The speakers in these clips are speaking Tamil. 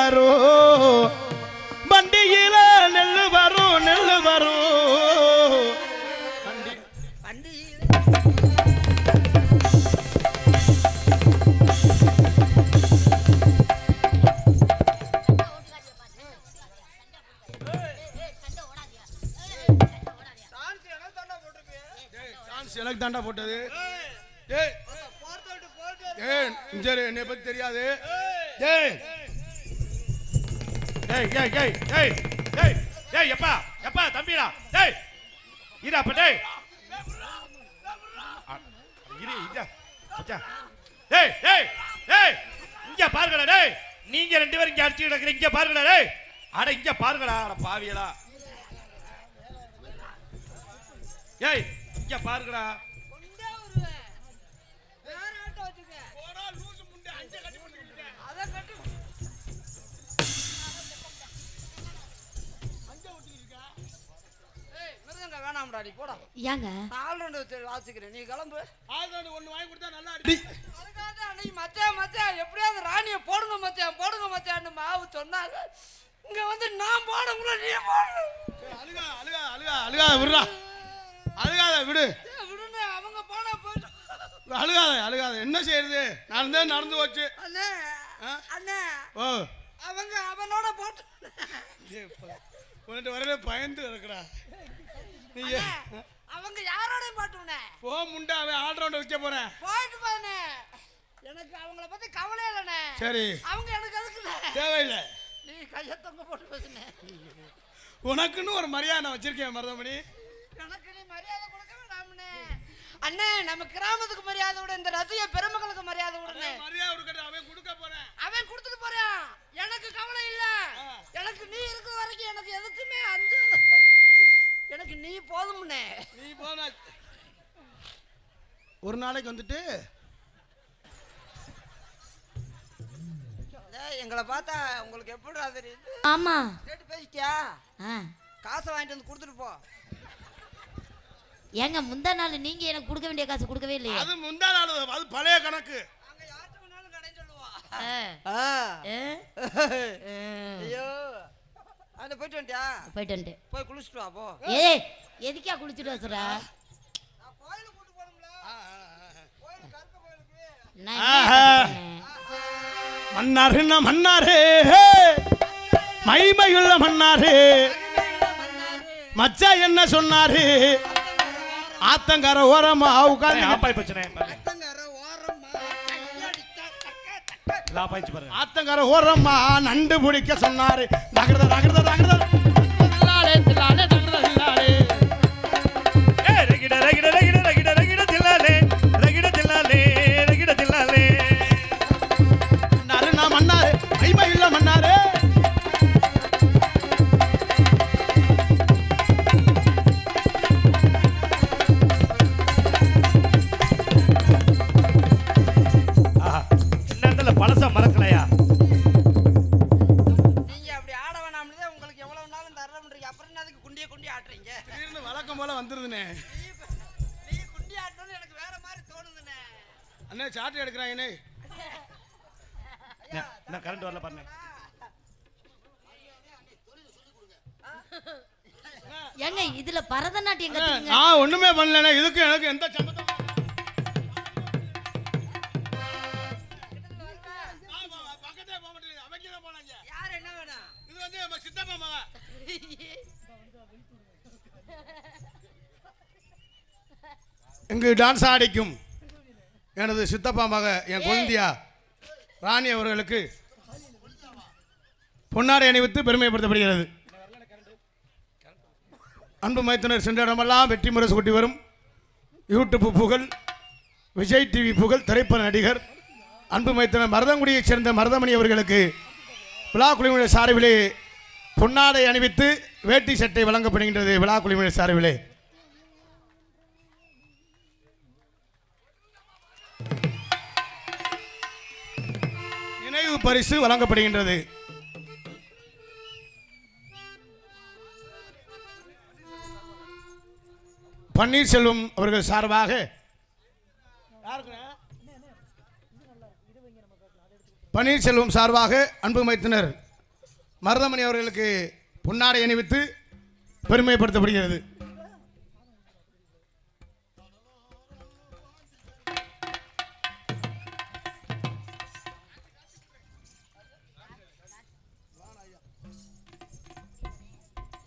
வரும் வண்டியில நெல்லு வரும் நெல்லு வரும் எனக்கு தாண்டா போட்டது. என்னை பத்தி தெரியாது. எப்பா எப்பா தம்பிடா டேய் இதா அப்ப டேய் இரு இதா அச்சா டேய் டேய் டேய் இங்க பாருங்கடா டேய் நீங்க ரெண்டு பேரும் இங்க அடிச்சு கிடக்குறீங்க இங்க பாருங்கடா டேய் அட இங்க பாருங்கடா அட பாவியலா ஏய் இங்க பாருங்கடா ஏங்க வாசிக்கிறேன் நீ கிளம்பு. ஒண்ணு வாங்கி கொடுத்தா நல்லா அடி. மச்சான் எப்படியாவது ராணிய போடுங்க மச்சான் போடுங்க மச்சான்னு மாவு சொன்னாங்க. இங்க வந்து நான் போடுங்களா நீ போடு. அழுகா அழுகா அழுகா அழுகா விடுறா அழுகாத விடு விடுங்க அவங்க போனா போயிட்டு அழுகாத அழுகாத என்ன செய்யறது நான் தான் நடந்து போச்சு. அண்ணே அண்ணே ஓ அவங்க அவனோட போட்டு உன்கிட்ட வரவே பயந்து இருக்கடா நீங்க அவங்க யாரோட பாட்டுனே போ முண்டா அவன் ஆல்ரவுண்ட் வைக்க போறேன் போயிட்டு போனே எனக்கு அவங்கள பத்தி கவலை இல்லனே. சரி அவங்க எனக்கு எதுக்குல தேவையில்லை நீ கைய தொங்க போட்டு பேசுனே. உனக்குன்னு ஒரு மரியாதை நான் வச்சிருக்கேன் மருதமணி. எனக்கு நீ மரியாதை கொடுக்க வேண்டாம்னே. அண்ணே நம்ம கிராமத்துக்கு மரியாதை விட இந்த ரசிக பெருமக்களுக்கு மரியாதை விடுனே. மரியாதை கொடுக்கற அவன் கொடுக்க போறேன் அவன் கொடுத்துட்டு போறான் எனக்கு கவலை இல்ல. எனக்கு நீ இருக்கிற வரைக்கும் எனக்கு எதுக்குமே அந்த எனக்கு நீ போதும்னே. நீ போனா ஒரு நாளைக்கு வந்துட்டு எங்களை பார்த்தா உங்களுக்கு எப்படிடா தெரியுது? ஆமா கேட்டு பேசிட்டியா? காசை வாங்கிட்டு வந்து கொடுத்துட்டு போ. ஏங்க முந்தா நாள் நீங்க எனக்கு கொடுக்க வேண்டிய காசு கொடுக்கவே இல்லையே. அது முந்தா நாள் அது பழைய கணக்கு. அங்க யார்ட்ட வேணாலும் கடை சொல்லுவா. ஐயோ அங்க போயிட்டு வந்துட்டியா? போயிட்டு வந்துட்டேன். போய் குளிச்சுட்டு வா போ. ஏய் எதுக்கா குளிச்சுட்டு வசரா? நான் கோயிலுக்கு கூட்டி போறோம்ல. கோயில் கருப்ப கோயிலுக்கு. நான் மன்னாருன்னா மன்னாரே மைமையுள்ள மன்னாரே மச்சா என்ன சொன்னாரு ஆத்தங்கர ஓரமா உட்கார்ந்து ஆப்பாய் பிரச்சனை ஆத்தங்கர ஓரமா கையடிச்சா தக்க லா பாய்ச்சு பாருங்க ஆத்தங்கர ஓரமா நண்டு பிடிக்க சொன்னாரு நகரத நகரத நகரத தில்லாலே தில்லாலே நகரத தில்லாலே ஏய் ரகிட ரகிட ரகிட ரகிட ரகிட தில்லாலே ரகிட தில்லாலே ரகிட தில்லாலே மன்னாருன்னா மன்னாரே மைமையுள்ள மன்னாரே பழச மறக்கலையா? நீங்க அப்படி ஆட வேணாம்னே உங்களுக்கு எவ்வளவு நாளும் தரறோம்ன்றீங்க. அப்புறம் என்னதுக்கு குண்டிய குண்டி ஆட்றீங்க? திடீர்னு வழக்கம் போல வந்துருதுனே. நீ குண்டி ஆட்டணும் எனக்கு வேற மாதிரி தோணுதுனே. அண்ணே சாட் எடுக்கறானே. நான் கரண்ட் வரல பாருங்க. ஏங்க இதுல பரதநாட்டியம் கத்துங்க. நான் ஒண்ணுமே பண்ணலனே. இதுக்கு எனக்கு எந்த சம்பந்தமும் இங்கு டான்ஸ் ஆடிக்கும் எனது சித்தப்பா மக என் குழந்தையா ராணி அவர்களுக்கு பொன்னாடை அணிவித்து பெருமைப்படுத்தப்படுகிறது. அன்பு மைத்துனர் சென்ற இடமெல்லாம் வெற்றி முரசு கொட்டி வரும் யூடியூப் புகழ் விஜய் டிவி புகழ் திரைப்பட நடிகர் அன்பு மைத்துனர் மருதங்குடியைச் சேர்ந்த மருதமணி அவர்களுக்கு விழா குழுவினர் சார்பிலே பொன்னாடை அணிவித்து வேட்டி சட்டை வழங்கப்படுகின்றது. விழா குழுவினர் சார்பிலே நினைவு பரிசு வழங்கப்படுகின்றது. பன்னீர்செல்வம் அவர்கள் சார்பாக பன்னீர்செல்வம் சார்பாக அன்பு மைத்தினர் மருதமணி அவர்களுக்கு பொன்னாடை அணிவித்து பெருமைப்படுத்தப்படுகிறது.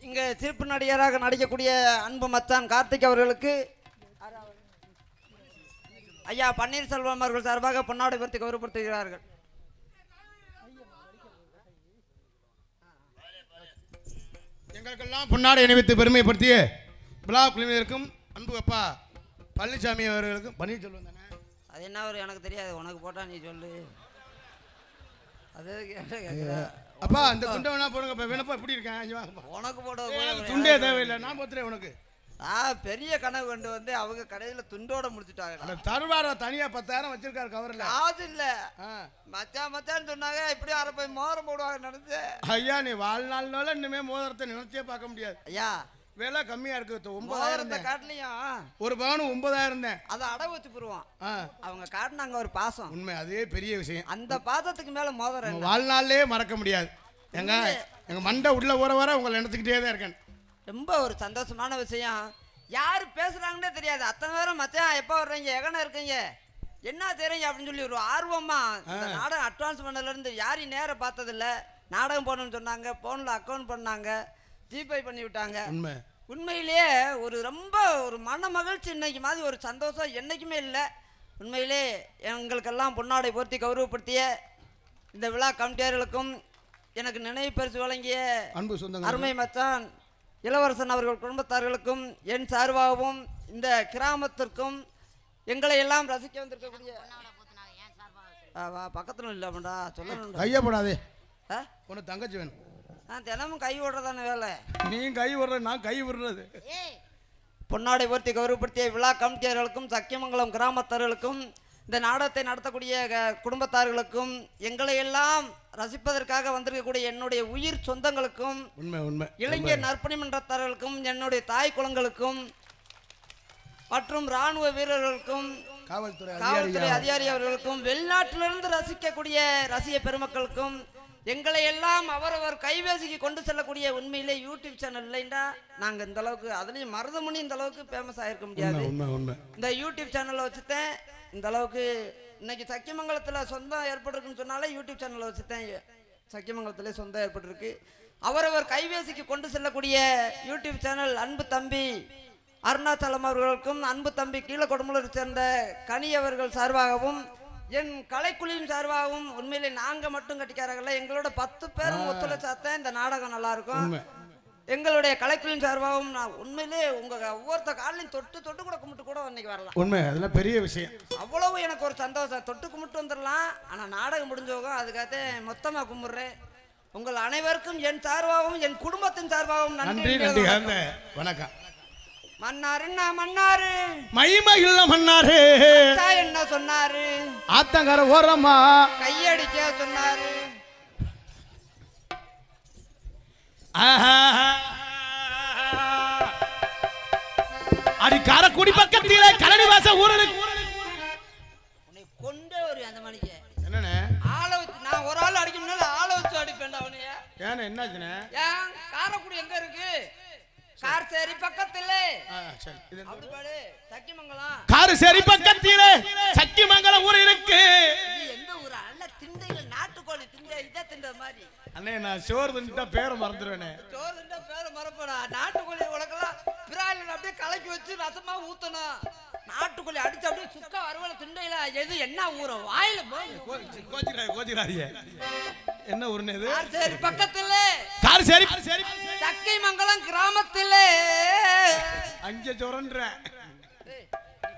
இங்க சிறப்பு நடிகராக நடிக்கக்கூடிய அன்பு மச்சான் கார்த்திக் அவர்களுக்கு ஐயா பன்னீர்செல்வம் அவர்கள் சார்பாக பொன்னாடை பற்றி கௌரவப்படுத்துகிறார்கள். எங்களுக்கெல்லாம் பொன்னாடை அணிவித்து பெருமைப்படுத்திய விழா குழுவினருக்கும் அன்பு அப்பா பழனிசாமி அவர்களுக்கும் பன்னீர்செல்வம் தானே அது என்ன ஒரு எனக்கு தெரியாது, உனக்கு போட்டா நீ சொல்லு. அது அப்பா இந்த துண்டை வேணா போடுங்க. வேணப்பா எப்படி இருக்கேன் உனக்கு போட துண்டே தேவையில்லை, நான் போத்துறேன் உனக்கு. பெரிய கனவு கொண்டு வந்து அவங்க கடையில துண்டோட முடிச்சுட்டாங்க. தருவார தனியா 10,000 வச்சிருக்காரு கவர்ல. அது இல்ல மச்சான் மச்சான்னு சொன்னாங்க, இப்படியும் அரை போய் மோதிரம் போடுவாங்க நினைச்சு. ஐயா நீ வாழ்நாள்னால இனிமே மோதிரத்தை நினைச்சே பார்க்க முடியாது ஐயா. விலை கம்மியா இருக்கு. 9,000 காட்டலையும் ஒரு பவுன் 9,000 தான். அதை அடவு வச்சு போடுவான். அவங்க காட்டினாங்க ஒரு பாசம். உண்மை, அதே பெரிய விஷயம். அந்த பாசத்துக்கு மேல மோதிரம் வாழ்நாள்லயே மறக்க முடியாது. எங்க மண்டை உள்ள வர உங்களை நினைச்சுக்கிட்டே தான் இருக்கேன். ரொம்ப ஒரு சந்தோஷமான விஷயம். யாரு பேசுறாங்கன்னே தெரியாது. அத்தனை பேரும் மச்சான் எப்போ வர்றீங்க, எகன இருக்கீங்க, என்ன தெரியுங்க அப்படின்னு சொல்லி ஒரு ஆர்வமா இந்த நாடகம் அட்வான்ஸ் பண்ணதுல இருந்து யாரையும் நேரம் பார்த்ததில்ல. நாடகம் போடணும்னு சொன்னாங்க, போன்ல அக்கௌண்ட் பண்ணாங்க, ஜிபே பண்ணி விட்டாங்க. உண்மையிலேயே ஒரு ரொம்ப ஒரு மன மகிழ்ச்சி. இன்னைக்கு மாதிரி ஒரு சந்தோஷம் என்னைக்குமே இல்லை. உண்மையிலே எங்களுக்கெல்லாம் பொன்னாடை போர்த்தி கௌரவப்படுத்திய இந்த விழா கமிட்டியாளர்களுக்கும் எனக்கு நினைவு பரிசு வழங்கிய அன்பு சொந்தங்கள் அருமை மச்சான் இளவரசன் அவர்கள் குடும்பத்தார்களுக்கும் என் சார்பாகவும் இந்த கிராமத்திற்கும் எங்களை எல்லாம் ரசிக்க வந்திருக்கக்கூடிய பக்கத்துல இல்லாமடா சொல்லணும். கைய போடாதே, உனக்கு தங்கச்சி வேணும். நான் தினமும் கை விடுறதான வேலை. நீ கை விடுற, நான் கை விடுறது. பொன்னாடை போர்த்தி கௌரவப்படுத்திய விழா கமிட்டியாளர்களுக்கும் சக்கியமங்கலம் கிராமத்தார்களுக்கும் இந்த நாடகத்தை நடத்தக்கூடிய குடும்பத்தார்களுக்கும் எங்களை எல்லாம் ரசிப்பதற்காக வந்திருக்கக்கூடிய என்னுடைய உயிர் சொந்தங்களுக்கும் இளைஞர் நற்பணி மன்றத்தார்களுக்கும் என்னுடைய தாய் குளங்களுக்கும் மற்றும் இராணுவ வீரர்களுக்கும் காவல்துறை அதிகாரி அவர்களுக்கும் வெளிநாட்டிலிருந்து ரசிக்கக்கூடிய ரசிக பெருமக்களுக்கும் எங்களை எல்லாம் அவரவர் கைபேசிக்கு கொண்டு செல்லக்கூடிய உண்மையிலே யூடியூப் சேனல் இல்லைண்டா நாங்கள் இந்த அளவுக்கு, அதுலேயும் மருதமணி இந்த அளவுக்கு ஃபேமஸ் ஆகிருக்க முடியாது. இந்த யூடியூப் சேனலை வச்சுட்டேன் இந்த அளவுக்கு. இன்னைக்கு சக்கியமங்கலத்தில் சொந்தம் ஏற்பட்டிருக்குன்னு சொன்னாலே யூடியூப் சேனலை வச்சுட்டேன். சக்கியமங்கலத்திலே சொந்தம் ஏற்பட்டிருக்கு. அவரவர் கைபேசிக்கு கொண்டு செல்லக்கூடிய யூடியூப் சேனல் அன்பு தம்பி அருணாச்சலம் அவர்களுக்கும் அன்பு தம்பி கீழக்கொடுமலூரை சேர்ந்த கனி அவர்கள் சார்பாகவும் என் கலைக்குழுவின் சார்பாகவும் உண்மையிலே நாங்கள் மட்டும் கட்டிக்காரங்கள எங்களோட 10 பேரும் ஒத்துழைச்சாத்தான் இந்த நாடகம் நல்லா இருக்கும். எங்களுடைய கலைக்குழுவின் சார்பாகவும் நான் உண்மையிலே உங்க ஒவ்வொருத்த காலையும் தொட்டு தொட்டு கூட கும்பிட்டு கூட இன்னைக்கு வரலாம். உண்மை, அதெல்லாம் பெரிய விஷயம். அவ்வளவு எனக்கு ஒரு சந்தோஷம். தொட்டு கும்பிட்டு வந்துடலாம், ஆனால் நாடகம் முடிஞ்சவங்க அதுக்காக மொத்தமாக கும்பிடுறேன். உங்கள் அனைவருக்கும் என் சார்பாகவும் என் குடும்பத்தின் சார்பாகவும் நன்றி. வணக்கம். மன்னாரு மன்னாரு மைமகிழ்ல மன்னாரு என்ன சொன்னாரு, ஆத்தங்கர ஓரமா கையடிக்க சொன்னாரு. அடி காரக்குடி பக்கத்திலே கலனி வாச ஊருக்கு உன்னை கொண்டே ஒரு அந்த மணிக்கு என்னண்ணே ஆளை வச்சு நான் ஒரு ஆள் அடிக்க முன்னால ஆளை வச்சு அடிப்பேன் அவனைய. ஏன்னா என்னாச்சுண்ணே? ஏன் காரக்குடி எங்க இருக்கு? கார்சேரி பக்கத்திலே சக்கியமங்கலம். கார்சேரி பக்கத்திலே சக்கியமங்கலம் ஊர் இருக்கு. எந்த ஊர்? அல்ல திண்டையில நாட்டுக்கோழி திண்டை இதை திண்ட மாதிரி. அண்ணே நான் சோறு தின்ட்டா பேரை மறந்துடுவேனே. சோறு தின்ட்டா பேரை மறப்படா. நாட்டுக்கோழி உலகெல்லாம் பிராயில அப்படியே கலக்கி வச்சு ரசமா ஊத்தணும். நாட்டுக்கோழி அடிச்சு அப்படியே சுக்கா வருவல திண்டையில எது என்ன ஊரும் வாயில கோச்சிராதிய. என்ன ஊருன்னு இது? கார்சேரி பக்கத்துல. கார்சேரி சக்கியமங்கலம் கிராமத்திலே. அஞ்சு சொரன்ற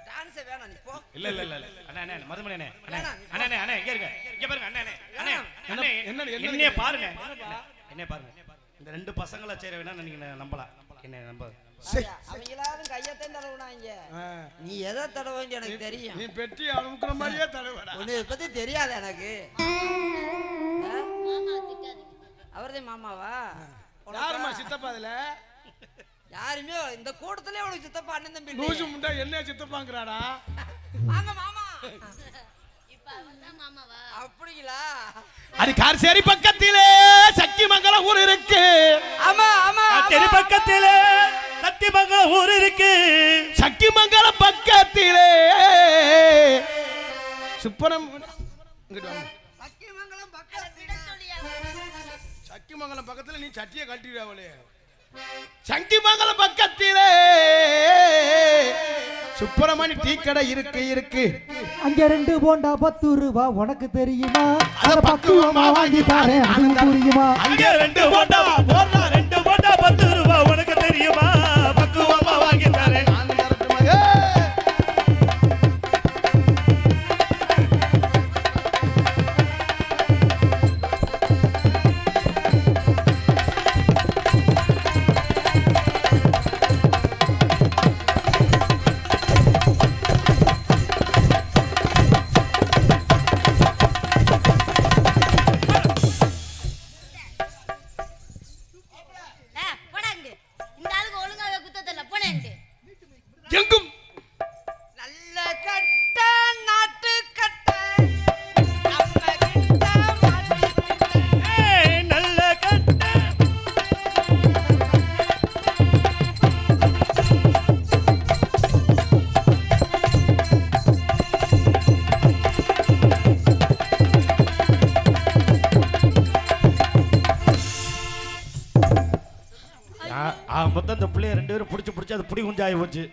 டான்ஸ் வேணாம் நீ போ. இல்ல இல்ல இல்ல அண்ணா அண்ணா மதுமணி அண்ணா அண்ணா அண்ணா அண்ணா இங்க இருங்க, இங்க பாருங்க அண்ணா அண்ணா அண்ணா என்ன பாருங்க, என்ன பாருங்க. இந்த ரெண்டு பசங்கள சேர வேணா நீங்க நம்பலாம். என்ன நம்ப அவங்களாரும் கையத்தான் தடவுனாங்க. நீ எதை தடவுங்க எனக்கு தெரியும். நீ பெட்டி அமுக்குற மாதிரியே தடவுடா. உன்னை பத்தி தெரியாது எனக்கு. அவர்தே மாமாவா? யாருமா சித்தப்பா? அதுல யாருமே இந்த கூட்டத்திலே உனக்கு சித்தப்பா அண்ணன் தம்பி லூசு முண்டா என்ன சித்தப்பாங்கறாடா? வாங்க மாமா. இப்ப அவர்தான் மாமாவா? அப்படிங்களா? அது கார்சேரி பக்கத்திலே சக்கியமங்கலம் ஊர் சங்கிமங்கலம் பக்கத்துல நீ சட்டியை கட்டிடுவாங்களே. சங்கிமங்கலம் பக்கத்திலே சுப்பிரமணி டீ கடை இருக்கு. அங்க 2 போண்டா 10 ரூபா உனக்கு தெரியுமா? அத பக்குவமா வாங்கி தாரேன் அது புரியுமா? அங்க 2 போண்டா 10 ரூபா உனக்கு தெரியுமா? பக்குவமா வாங்கி தரேன். போடாங்க. இந்த ஆளுக்கு ஒழுங்காவே குத்தத்தல்ல போனேன்ட்டு. எங்கும் நல்ல கட்ட நாட்டு கட்ட நம்ம கிட்ட மாட்டிக்கிட்ட. நல்ல கட்ட மொத்தம் இந்த பிள்ளைய 2 பேரும் பிடிச்சி அது பிடி குஞ்சாயி போச்சு.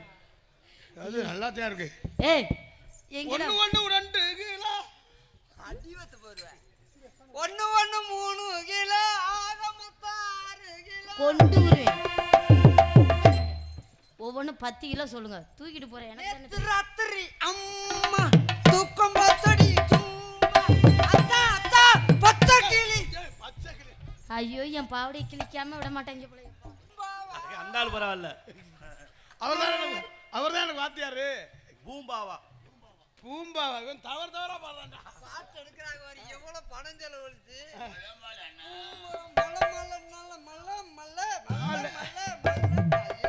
அது நல்லா தான் இருக்கு. ஏய் எங்கடா? 1 2 கிலோ அடிவத்து போடுவேன். 1 1 3 கிலோ ஆக மொத்தம் 6 கிலோ. கொண்டு வருவேன். ஒவ்வொன்றும் 10 கிலோ சொல்லுங்க. தூக்கிட்டு போறேன். எனக்கு என்ன நேத்து ராத்திரி அம்மா தூக்கம் பத்தடி சும்மா அத்தா அத்தா பச்சை கிளி. ஐயோ என் பாவடை கிழிக்காம விட மாட்டாங்க போல. அதுக்கு அந்த ஆள் பரவாயில்ல. அவர்தான் எனக்கு வாத்தியாரு. பூம்பாவா பூம்பாவா இவன் தவறா பாடுறான்டா. பாட்டு எடுக்கறாங்க பாரு எவ்வளவு பணம் செலவழிச்சு.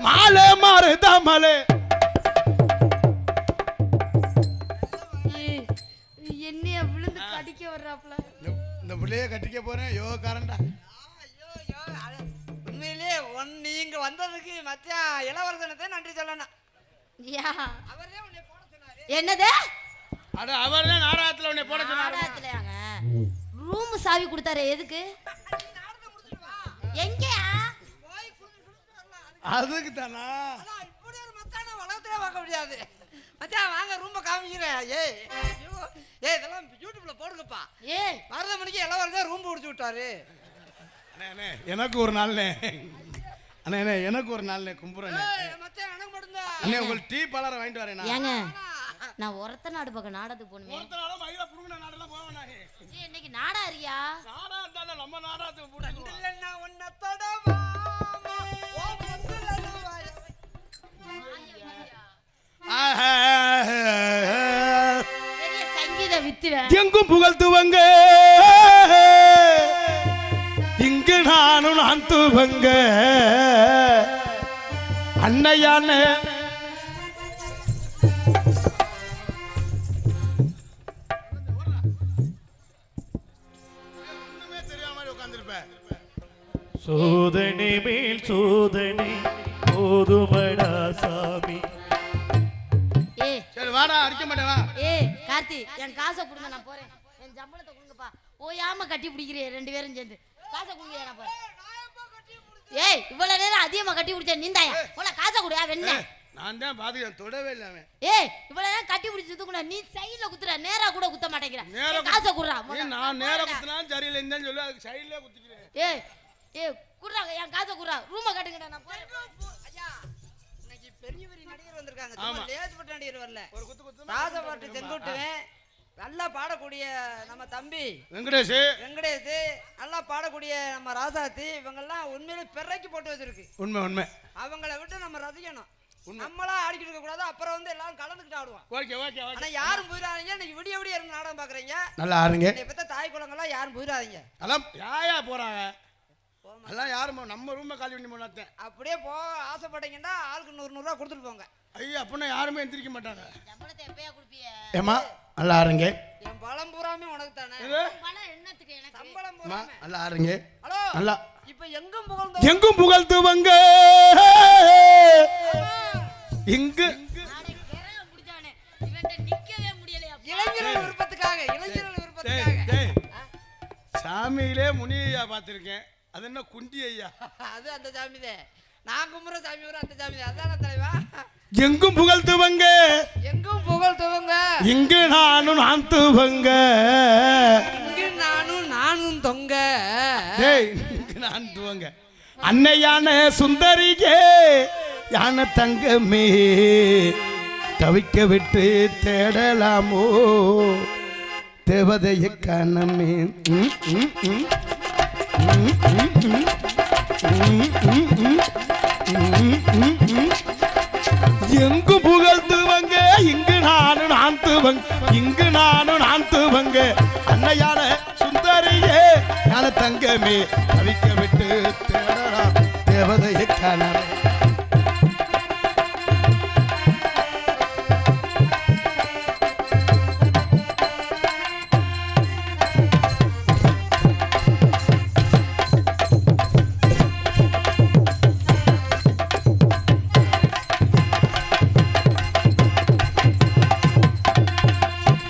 மாலை மாறுதா மாலை. என்னைய விழுந்து கடிக்க வர்றாப்ல. இந்த பிள்ளைய கட்டிக்க போறேன் யோகாரன்டா. உண்மையிலே நீங்க வந்ததுக்கு மச்சான் இளவரசனத்தை நன்றி சொல்லணும். யா அவரே உன்னை போட சொன்னாரு. என்னது? அட அவர்தான் நாடகத்துல உன்னை போட சொன்னாரு. நாடகத்துலயாங்க? ரூம் சாவி கொடுத்தாரு எதுக்கு? எங்கயா? அதுக்கு தானா? இப்படி ஒரு மச்சான உலகத்திலே பார்க்க முடியாது. மச்சான் வாங்க ரூம்ப காமிக்கிறேன். ஏய் இதெல்லாம் யூடியூப்ல போடுங்கப்பா. ஏய் மருதமணிக்கு இளவரசன் ரூம் பிடிச்சி விட்டாரு. அண்ணே எனக்கு ஒரு நாள்னே. அண்ணே எனக்கு ஒரு நாள்னே கும்புறேன். மச்சான் எனக்கு மட்டும்தான். அண்ணே உங்களுக்கு டீ பலரை வாங்கிட்டு வரேன் நான். ஏங்க நான் ஒருத்த நாடு பக்கம் நாடத்துக்கு போகணுமே. ஒருத்த நாளும் மயிலா புடுங்கின நாடெல்லாம் போவேன் நான். இன்னைக்கு நாடா இருக்கியா? நாடா இருந்தானே நம்ம நாடகத்துக்கு போடுறோம். இல்லன்னா உன்னை தொடவா ஓ பொங்கலனா வாயா. பெரிய சங்கீத வித்துவேன். எங்கும் புகழ்த்துவங்க இங்கு நான் துவங்க அன்னையான சோதனை மேல் சோதனை போதுமடா சாமி. ஏய் சரி வாடா அடிக்க மாட்டேன் வா. ஏய் கார்த்தி என் காசை கொடுங்க நான் போறேன். என் சம்பளத்தை கொடுங்கப்பா. ஓயாம கட்டி பிடிக்கிறே 2 பேரும் சேர்ந்து. காசை கொடுங்க நான் போறேன். ஏய் இவ்வளவு நேரம் அதிகமா கட்டி பிடிச்ச நீந்தாயா? போல காசை கொடுயா வெண்ணே. நான் தான் பாத்துக்கிறேன் தொடவே இல்லை அவன். ஏய் இவ்வளவு நேரம் கட்டி பிடிச்சது கூட நீ சைடுல குத்துற நேரா கூட குத்த மாட்டேங்கிற. நேரா காசை குடுறா. நான் நேரா குத்துனாலும் சரியில்லை இருந்தாலும் சொல்லு அதுக்கு சைடுல குத்திக்கிறேன். ஏய் ஏய் குடுறாங்க என் காசை குடுறா. ரூமை கட்டுங்கடா நான் போறேன். ஐயா இன்னைக்கு பெரிய பெரிய நடிகர் வந்திருக்காங்க. ஆமா. சும்மா லேஜ்பட்ட நடிகர் வரல. ஒரு குத்து குத்து ராசபாட்டு செங்குட்டுவன் நல்லா பாடக்கூடிய நம்ம தம்பி வெங்கடேஷ் வெங்கடேஷ், நல்லா பாடக்கூடிய நம்ம ராசாத்தி, இவங்கெல்லாம் உண்மையிலே பெறைக்கு போட்டு வச்சிருக்கு. உண்மை அவங்கள விட்டு நம்ம ரசிக்கணும். நம்மளா ஆடிக்கிட்டு இருக்க கூடாது. அப்புறம் வந்து எல்லாரும் கலந்துக்கிட்டு ஆடுவோம். ஓகே ஆனா யாரும் போயிடாதீங்க. இன்னைக்கு விடிய விடிய இருந்து நாடகம் பாக்குறீங்க. நல்லா ஆடுங்க. என்னை பத்த தாய் குளங்கள்லாம் யாரும் போயிடாதீங்க. எல்லாம் யாயா போறாங்க? எல்லாம் யாரும் நம்ம ரூமை காலி பண்ணி போனாத்தேன். அப்படியே போக ஆசைப்பட்டீங்கன்னா ஆளுக்கு 100 ரூபா கொடுத்துட்டு போங்க. ஐயா அப்படின்னா யாருமே எந்திரிக்க மாட்டாங்க. சம்பளத்தை எப்பயா கொடுப்பிய? ஏமா நல்லா ஆடுங்க. என் பழம் பூராமே உனக்கு தானே. பணம் என்னத்துக்கு எனக்கு? சம்பளம் அம்மா பூராமே. நல்லா ஆடுங்க. ஹலோ நல்லா இப்ப எங்கும் புகழ்ந்து எங்கும் புகழ்த்துவங்க இங்கு நானே கிரக முடிஞ்சவனே. இவன்ட்ட நிக்கவே முடியலையா? இளைஞர்கள் விருப்பத்துக்காக டேய், டேய். சாமியிலே முனியா பார்த்துருக்கேன். அது என்ன குண்டி ஐயா? அது அந்த சாமி தான். நான் கும்புற சாமி வரும் அந்த சாமி தான். அதான தலைவா? எங்கும் புகழ் துவங்க, எங்கும் புகழ் துவங்க, இங்கு நான் துவங்க, இங்கு நானும் தொங்க. டேய் இங்கு நான் துவங்க. அன்னையான சுந்தரியே யான தங்கமே தவிக்க விட்டு தேடலாமோ தேவதைய கணமே. எங்கு புகழ் துவங்க, இங்கு நான் துவங்க, இங்கு நான் துவங்க. அன்னையான சுந்தரியே ஞான தங்கமே தவிக்க விட்டு தேடலாம் தேவதையை காணாம.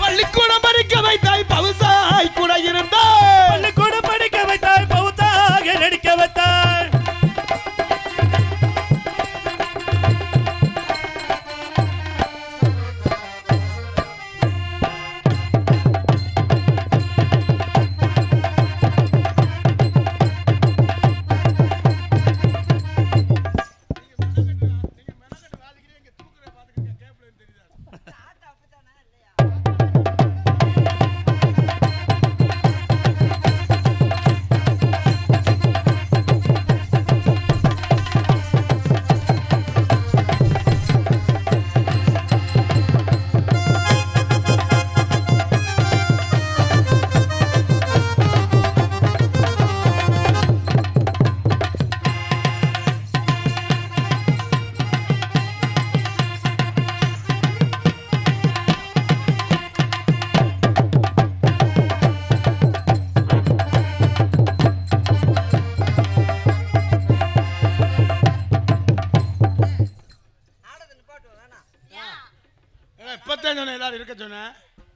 பள்ளிக்கூடம் படிக்க வைத்தாய் பவுசாய் கூட இருந்தாய், பள்ளிக்கூடம் படிக்க வைத்தாய் பௌத்தாக நடிக்க வைத்தாய். இப்பத்தான் சொன்ன எல்லாரும் இருக்க சொன்னேன்.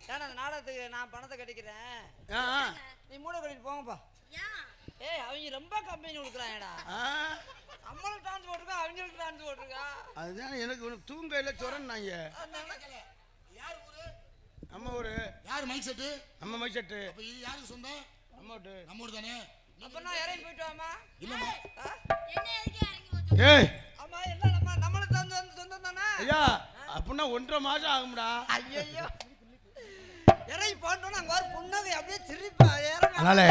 ஏன்னா அந்த நாடகத்துக்கு நான் பணத்தை கட்டிக்கிறேன், நீ மூட கட்டிட்டு போங்கப்பா. ஏய் அவங்க ரொம்ப கம்பெனி கொடுக்குறாங்கடா. நம்மளும் டான்ஸ் போட்டிருக்கா, அவங்களுக்கு டான்ஸ் போட்டிருக்கா. அதுதான் எனக்கு உனக்கு தூங்க இல்லை சொரன்னாங்க. நம்ம ஊரு யார் மைக் செட்டு? நம்ம மைக் செட்டு. அப்ப இது யாருக்கு சொந்தம்? அம்மாட்டு நம்ம ஊர் தானே. அப்பனா இறங்கி போயிட்டு வாமா. இல்லம்மா. ஏய் ஆமா எல்லாம் நம்மளுக்கு சொந்தம் தானே. ஐயா அப்படின்னா 1.5 மாசம் ஆகும்டா. ஐயோ இறங்கி போட்டோன்னா அங்கே வர புண்ணகை அப்படியே திருப்பி அதனால